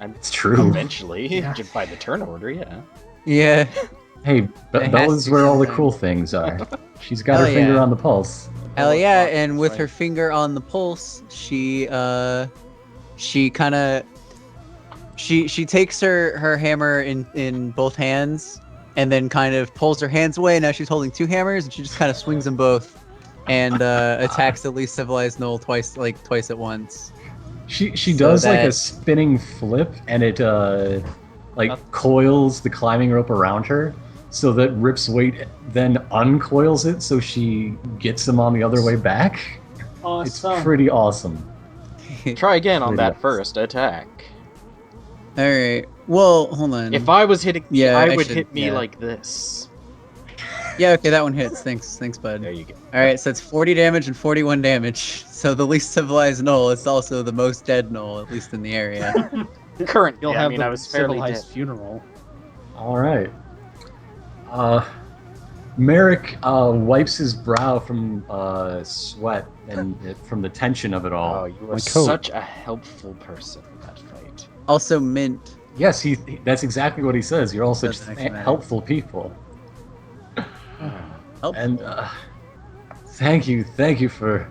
S2: It's true.
S6: Eventually,
S3: Yeah.
S6: by the turn order, yeah.
S5: Yeah.
S2: Hey,
S5: It has
S2: Bella's
S5: to
S2: where
S5: be
S2: all the
S5: something.
S2: cool things are. She's got her
S5: Hell
S2: finger
S5: yeah.
S2: on the pulse.
S5: Hell yeah!
S8: fuck,
S5: And with
S8: right.
S5: her finger on the pulse, she kind of she takes her hammer in both hands, and then kind of pulls her hands away. Now she's holding two hammers, and she just kind of swings them both, and attacks the least civilized knoll twice at once.
S2: She
S5: So
S2: does like a
S5: that-
S2: spinning flip, and it coils the climbing rope around her, so that Rip's weight then uncoils it, so she gets him on the other way back. It's
S3: Awesome.
S2: pretty awesome.
S6: Try again on
S2: Pretty
S6: that
S2: nice.
S6: first attack.
S5: All right. Well, hold on.
S6: If I was hitting,
S5: Yeah,
S6: I
S5: I
S6: would
S5: should-
S6: hit me
S5: yeah.
S6: like this.
S5: Yeah, okay, that one hits. Thanks, bud.
S6: There you go.
S5: All right, so it's 40 damage and 41 damage. So the least civilized knoll is also the most dead knoll, at least in the area.
S6: Current.
S8: You'll
S6: yeah,
S8: have
S6: I mean,
S8: the
S6: I was fairly
S8: civilized
S6: dead.
S8: funeral.
S2: All right. Merrick wipes his brow from sweat and from the tension of it all.
S6: Oh, you
S1: My
S6: are
S1: coat.
S6: such a helpful person in that fight.
S5: Also, mint.
S2: Yes, that's exactly what he says. You're all such
S5: Doesn't actually matter.
S2: helpful people.
S5: Helpful.
S2: And thank you for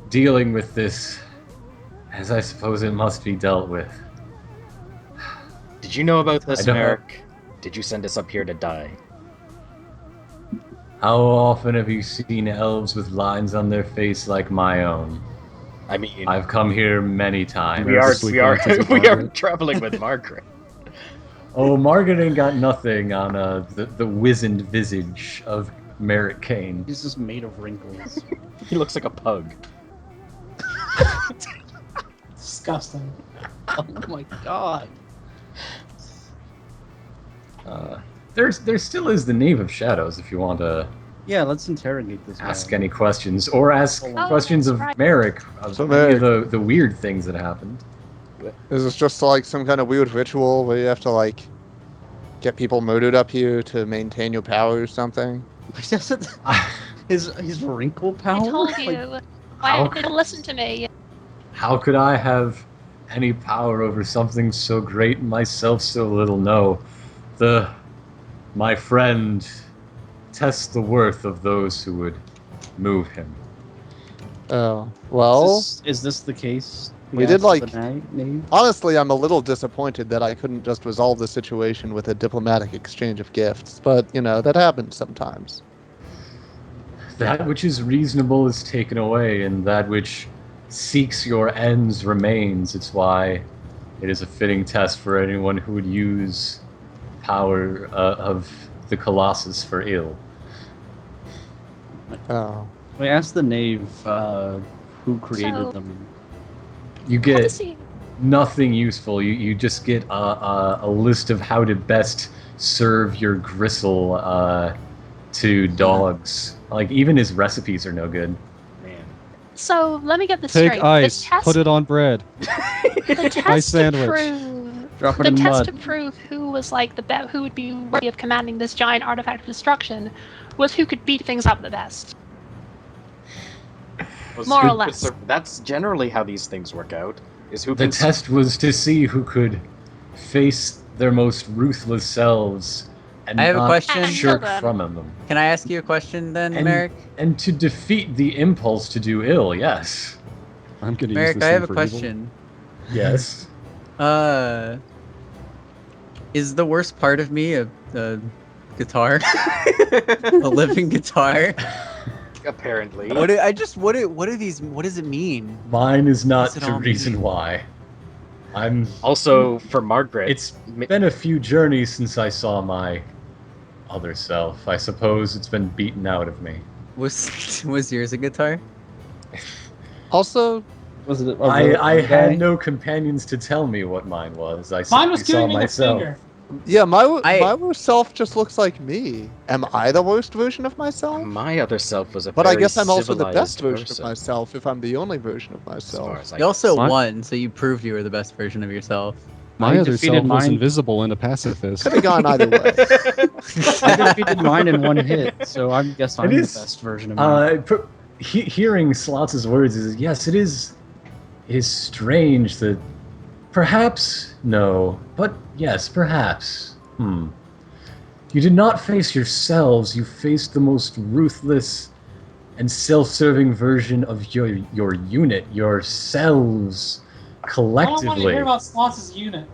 S2: dealing with this, as I suppose it must be dealt with.
S6: Did you know about this,
S2: I don't know.
S6: Merrick? Did you send us up here to die?
S2: How often have you seen elves with lines on their face like my own?
S6: I mean,
S2: I've come here many times.
S6: we are
S1: Sleeping with
S6: we are
S1: Margaret.
S6: traveling with Margaret.
S2: Oh, Margaret ain't got nothing on the wizened visage of Merrick Kane.
S8: He's just made of wrinkles.
S6: He looks like a pug.
S3: Disgusting.
S8: Oh my god.
S2: There still is the Knave of Shadows if you want to
S8: Yeah, let's interrogate this
S2: ask
S8: guy.
S2: any questions, or ask
S8: Oh,
S2: questions of
S7: right.
S2: Merrick of
S4: So
S2: any of
S4: Merrick-
S2: the weird things that happened.
S4: Is this just like some kind of weird ritual where you have to like get people murdered up here to maintain your power or something?
S8: his wrinkle power?
S7: I told
S8: Like,
S7: you.
S2: how
S7: Why didn't listen to me?
S2: How could I have any power over something so great and myself so little? No. My friend tests the worth of those who would move him.
S4: Oh, well,
S8: is this the case?
S4: We did,
S8: asked
S4: like-
S8: the name?
S4: honestly, I'm a little disappointed that I couldn't just resolve the situation with a diplomatic exchange of gifts, but, that happens sometimes.
S2: That which is reasonable is taken away, and that which seeks your ends remains. It's why it is a fitting test for anyone who would use power of the Colossus for ill.
S4: Oh.
S8: We asked the knave who created
S7: So-
S8: them.
S2: You
S7: How
S2: get
S7: does he-
S2: nothing useful. You just get a list of how to best serve your gristle to dogs. Like, even his recipes are no good.
S6: Man.
S7: So let me get this
S1: Take
S7: straight.
S1: ice,
S7: The test,
S1: put it on bread.
S7: the test
S1: ice
S7: to
S1: sandwich.
S7: prove
S8: Drop it
S7: The
S8: in the
S7: test to
S8: mud.
S7: prove who was like who would be worthy of commanding this giant artifact of destruction was who could beat things up the best.
S6: Was
S7: More
S6: who
S7: or
S6: could
S7: less.
S6: That's generally how these things work out. Is who
S2: The
S6: can
S2: test was to see who could face their most ruthless selves and
S5: I have a
S2: not
S5: question.
S2: shirk
S7: Hold on.
S2: from them.
S5: Can I ask you a question then,
S2: And,
S5: Merrick?
S2: and to defeat the impulse to do ill, yes.
S1: I'm gonna use
S5: Merrick,
S1: this
S5: I
S1: thing
S5: have a
S1: for evil.
S5: question.
S2: Yes.
S5: Is the worst part of me a guitar? A living guitar?
S6: apparently?
S5: What are these? What does it mean?
S2: Mine is not
S5: What's it
S2: to
S5: all
S2: reason
S5: mean?
S2: why. I'm.
S6: Also, for Margaret,
S2: It's been a few journeys since I saw my other self. I suppose it's been beaten out of me.
S5: Was yours a guitar?
S4: Also,
S8: Was it?
S2: I had no companions to tell me what mine was. I
S3: Mine was
S2: simply saw
S3: giving me the
S2: myself.
S3: finger.
S4: yeah, my
S5: I-
S4: worst self just looks like me. Am I the worst version of myself?
S6: my other self was a
S4: But I
S6: very
S4: guess I'm also the
S6: civilized
S4: best version
S6: person,
S4: of myself if I'm the only version of
S6: as far
S4: myself.
S6: as I
S5: You also
S1: My-
S5: won, so you proved you were the best version of yourself.
S1: My
S8: I
S1: other
S8: defeated
S1: self was
S8: mine.
S1: invisible and a pacifist.
S4: Could have gone either way.
S8: I defeated mine in one hit, so I guess I'm the
S2: is,
S8: best version of me.
S2: Hearing Slots' words is yes, it is strange that perhaps no, but yes, perhaps. You did not face yourselves. You faced the most ruthless and self-serving version of your unit, yourselves
S3: I don't want to
S2: collectively.
S3: hear about Slots' unit.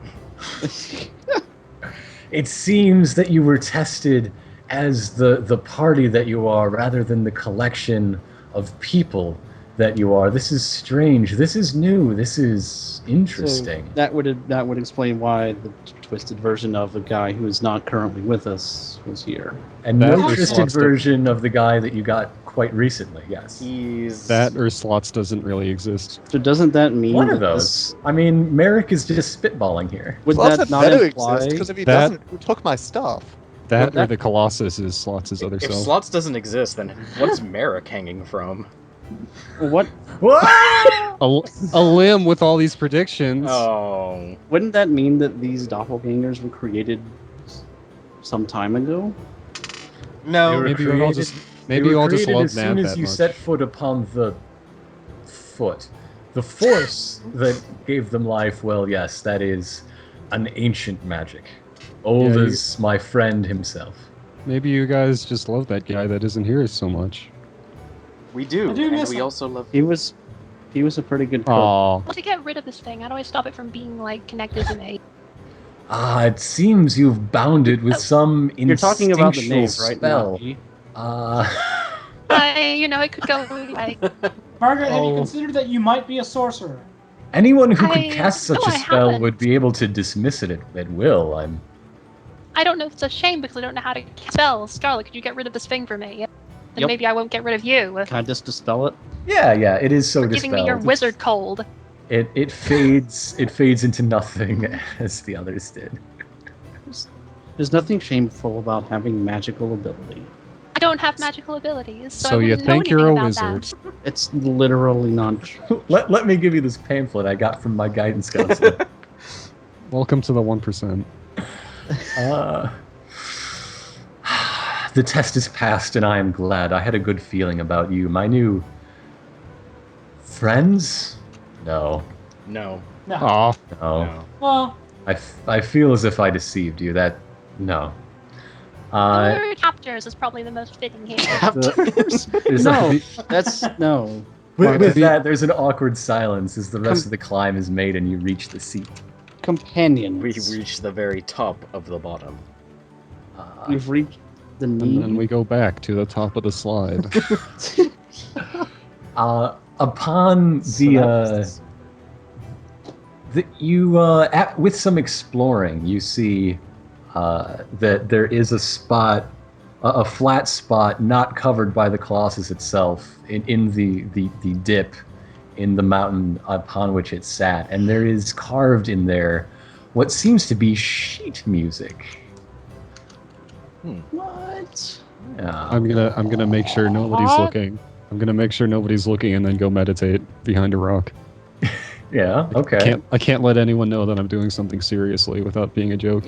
S2: It seems that you were tested as the party that you are rather than the collection of people that you are. This is strange. This is new. This is interesting.
S8: So that would explain why the twisted version of the guy who is not currently with us was here.
S2: And
S1: That
S2: no
S1: or
S2: twisted
S1: Slots
S2: version of the guy that you got quite recently, yes.
S6: He's
S1: That or slots doesn't really exist.
S8: So doesn't that mean
S2: One
S8: that
S2: of those. I mean, Merrick is just spitballing here.
S8: would
S4: Slots
S8: that
S4: had
S8: not
S4: better
S8: imply?
S4: exist because if he
S1: That-
S4: doesn't, who took my stuff?
S1: That
S8: Well,
S1: or the Colossus is Slots' other
S6: if
S1: self.
S6: Slots doesn't exist, then what's Merick hanging from?
S8: What
S2: What?
S1: A limb with all these predictions.
S6: Oh,
S8: wouldn't that mean that these doppelgangers were created some time ago?
S6: no.
S1: Maybe you all just
S2: They
S1: maybe you
S2: were
S1: all just
S2: created
S1: love
S2: as soon
S1: Nav
S2: as
S1: that
S2: you
S1: much.
S2: set foot upon the foot. The force that gave them life, well, yes, that is an ancient magic. Old
S1: Yeah, you-
S2: as my friend himself.
S1: Maybe you guys just love that guy that isn't here so much.
S6: We do,
S3: I do
S6: and
S3: miss
S6: we
S3: him.
S6: also love.
S8: He was a pretty good cook.
S1: Aw.
S7: To get rid of this thing, how do I stop it from being like connected to me?
S2: It seems you've bound it with some
S8: You're talking about the
S2: instinctual
S8: knave, right?
S2: spell.
S8: Not me.
S7: It could go like
S3: Margaret, have you
S2: Oh.
S3: considered that you might be a sorcerer?
S2: Anyone who could
S7: I-
S2: cast such
S7: no,
S2: a
S7: I
S2: spell
S7: haven't.
S2: would be able to dismiss it at will.
S7: I don't know if it's a shame because I don't know how to spell. Starla, could you get rid of this thing for me? Then
S8: Yep.
S7: maybe I won't get rid of you.
S8: Can I just dispel it?
S2: Yeah, it is so
S7: For giving me your
S2: dispelled.
S7: wizard cold.
S2: It fades into nothing as the others did.
S8: There's nothing shameful about having magical ability.
S7: I don't have magical abilities, so, I
S1: So you
S7: wouldn't know
S1: think you're a
S7: anything about
S1: wizard?
S7: that.
S8: It's literally not true.
S2: Let me give you this pamphlet I got from my guidance counselor.
S1: Welcome to the 1%.
S2: The test is passed, and I am glad. I had a good feeling about you. My new friends? No,
S6: No,
S3: No.
S1: Aw.
S2: no.
S6: no.
S3: Well,
S2: I feel as if I deceived you. No.
S7: Your captors is probably the most fitting here.
S2: There's
S8: No,
S2: a-
S8: that's no.
S2: with that, there's an awkward silence as the rest of the climb is made and you reach the seat.
S8: Companions.
S6: We reached the very top of the bottom.
S8: We've reached the
S1: And
S8: knee.
S1: then we go back to the top of the slide.
S2: Upon with some exploring, you see that there is a spot, a flat spot not covered by the Colossus itself, in the dip in the mountain upon which it sat, and there is carved in there what seems to be sheet music.
S8: What?
S2: Yeah.
S1: I'm gonna make sure nobody's
S3: What?
S1: looking. I'm gonna make sure nobody's looking and then go meditate behind a rock.
S2: Yeah. Okay.
S1: I can't let anyone know that I'm doing something seriously without being a joke.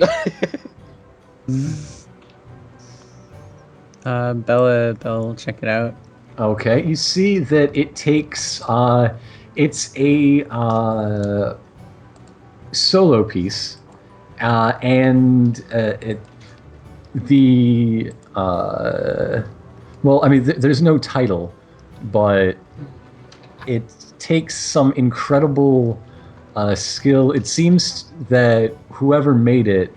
S5: Bella will check it out.
S2: Okay. You see that it takes. It's a solo piece, and the well, I mean, there's no title, but it takes some incredible skill. It seems that whoever made it,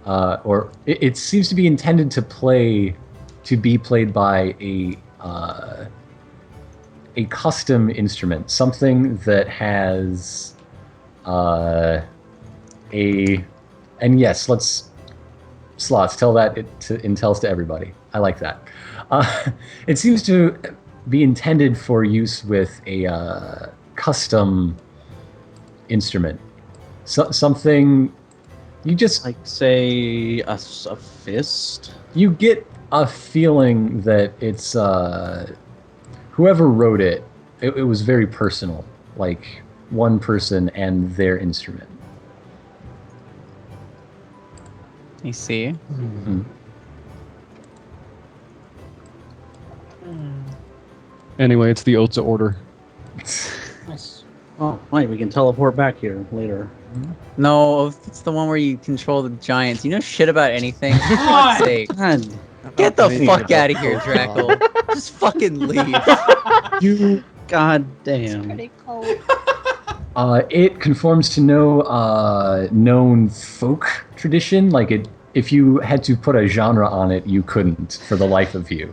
S2: or it seems to be intended to be played by a custom instrument, something that has and yes, let's slots tell that intels to everybody. I like that. It seems to be intended for use with a custom instrument, something you just
S8: Like, say, a fist?
S2: you get a feeling that it's whoever wrote it, it was very personal, like one person and their instrument.
S5: You see?
S1: Anyway, it's the Otsa order.
S3: Nice.
S8: Oh, right, we can teleport back here later.
S5: No, it's the one where you control the giants. You know shit about anything? For
S3: God.
S5: God's sake.
S8: God,
S5: Get the
S4: Anything
S5: fuck
S4: about
S5: out of here,
S4: Pokemon.
S5: Drackle. Just fucking leave.
S8: you, god
S7: It's
S8: damn.
S7: pretty cold.
S2: It conforms to no known folk tradition. Like it, if you had to put a genre on it, you couldn't for the life of you.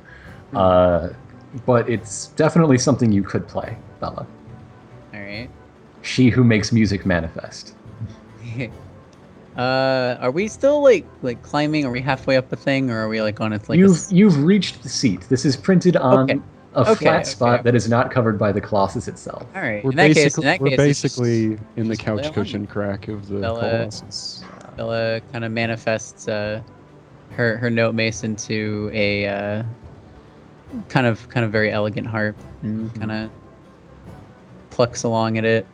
S2: But it's definitely something you could play, Bella.
S5: Alright.
S2: She who makes music manifest.
S5: Are we still like climbing? Are we halfway up the thing, or are we like on it like
S2: You've reached the seat. This is printed on
S5: Okay.
S2: a
S5: Okay,
S2: flat
S5: okay,
S2: spot
S5: okay.
S2: that is not covered by the Colossus itself.
S5: Alright.
S1: We're
S5: In that case,
S1: basically
S5: it's just-
S1: in the
S5: just lay
S1: couch
S5: on
S1: cushion
S5: it.
S1: crack of the
S5: Bella-
S1: Colossus.
S5: Bella kind of manifests her note mace into a kind of very elegant harp and kind of plucks along at it,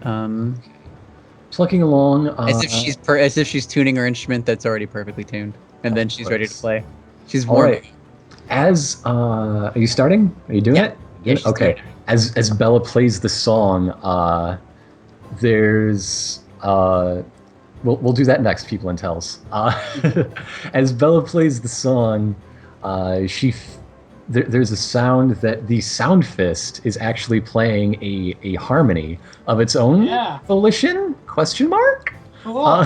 S2: Plucking along.
S5: as if she's tuning her instrument that's already perfectly tuned, and then she's ready to
S2: course.
S5: play. She's
S2: All
S5: warm.
S2: right. As are you starting? Are you doing
S5: Yeah.
S2: it?
S5: Yeah, she's
S2: Okay.
S5: doing
S2: As Bella plays the song, there's we'll do that next. People and tells. As Bella plays the song, there's a sound that the sound fist is actually playing a harmony of its own
S3: Yeah.
S2: volition? Question mark?
S3: Cool.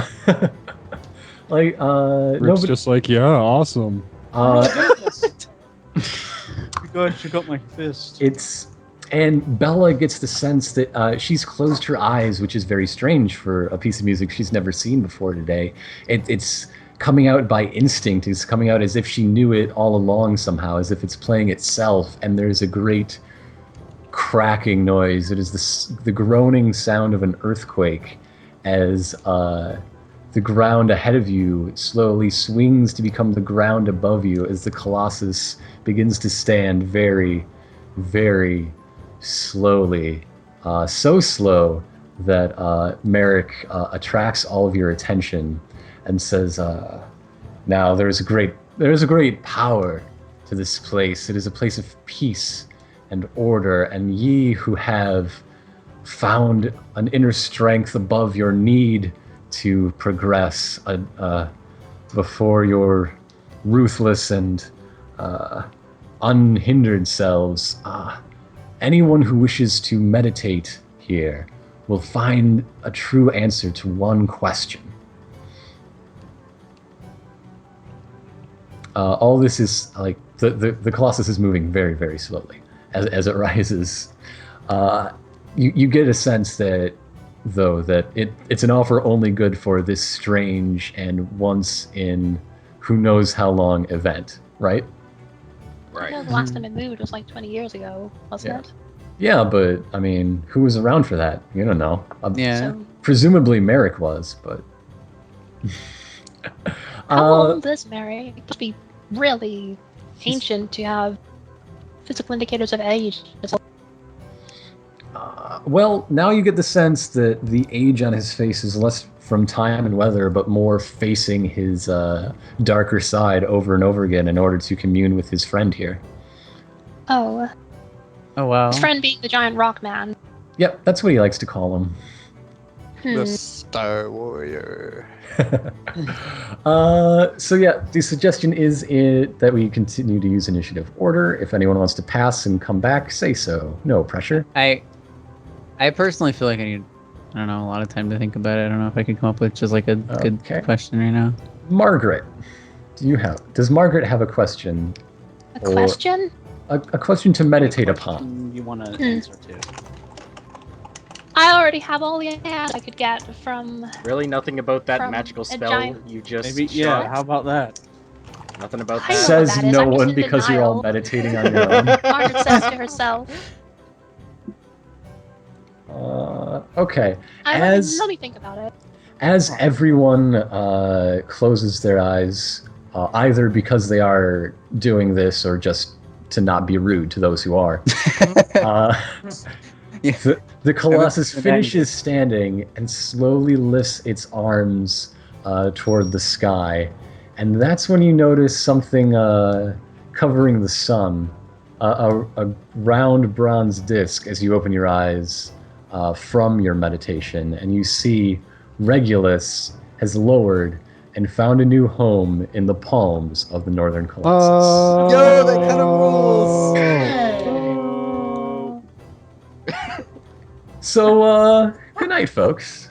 S2: Like
S1: Rick's
S2: nobody.
S1: just like, yeah, awesome.
S3: I'm really good at this.
S8: You guys check out my fist.
S2: And Bella gets the sense that she's closed her eyes, which is very strange for a piece of music she's never seen before today. It's coming out by instinct. It's coming out as if she knew it all along somehow, as if it's playing itself. And there's a great cracking noise. It is the groaning sound of an earthquake as the ground ahead of you slowly swings to become the ground above you as the Colossus begins to stand very, very slowly. So slow that Merick attracts all of your attention and says, now there is a great power to this place. It is a place of peace and order, and ye who have found an inner strength above your need to progress before your ruthless and unhindered selves. Anyone who wishes to meditate here will find a true answer to one question. All this is like the Colossus is moving very, very slowly as it rises. You get a sense that, though, that it's an offer only good for this strange and once in who knows how long event, right?
S7: I know the last time it moved was like 20 years ago, wasn't
S2: Yeah.
S7: it?
S2: Yeah, but I mean, who was around for that? You don't know.
S5: Yeah.
S7: So,
S2: Presumably Merrick was, but.
S7: how old is Mary? It must be really ancient to have physical indicators of age.
S2: Well, now you get the sense that the age on his face is less from time and weather, but more facing his darker side over and over again in order to commune with his friend here.
S7: Oh,
S5: Oh wow.
S7: his friend being the giant rock man.
S2: Yep, that's what he likes to call him.
S4: The Star Warrior.
S2: So yeah, the suggestion is that we continue to use initiative order. If anyone wants to pass and come back, say so. No pressure.
S5: I personally feel like I need, I don't know, a lot of time to think about it. I don't know if I could come up with just like a good
S2: Okay.
S5: question right now.
S2: Margaret, does Margaret have a question?
S7: A
S2: Or-
S7: question?
S2: A question to meditate upon.
S8: You want to answer to?
S7: I already have all the answers I could get from.
S6: Really, nothing about that
S7: From
S6: magical
S7: a
S6: spell
S7: giant-
S6: you just
S8: Maybe.
S6: shot?
S8: Yeah. How about that?
S6: Nothing about
S7: I know
S6: that.
S7: what
S2: Says
S7: that is,
S2: no
S7: I'm just
S2: one
S7: in
S2: because you're all
S7: denial.
S2: meditating on your own.
S7: Margaret says to herself.
S2: Okay.
S7: Let me think about it.
S2: As everyone closes their eyes, either because they are doing this or just to not be rude to those who are, the Colossus finishes standing and slowly lifts its arms toward the sky. And that's when you notice something covering the sun, a round bronze disc as you open your eyes from your meditation, and you see Regulus has lowered and found a new home in the palms of the Northern Colossus.
S4: Yo, that kind of rules!
S3: Hey.
S2: So, good night, folks.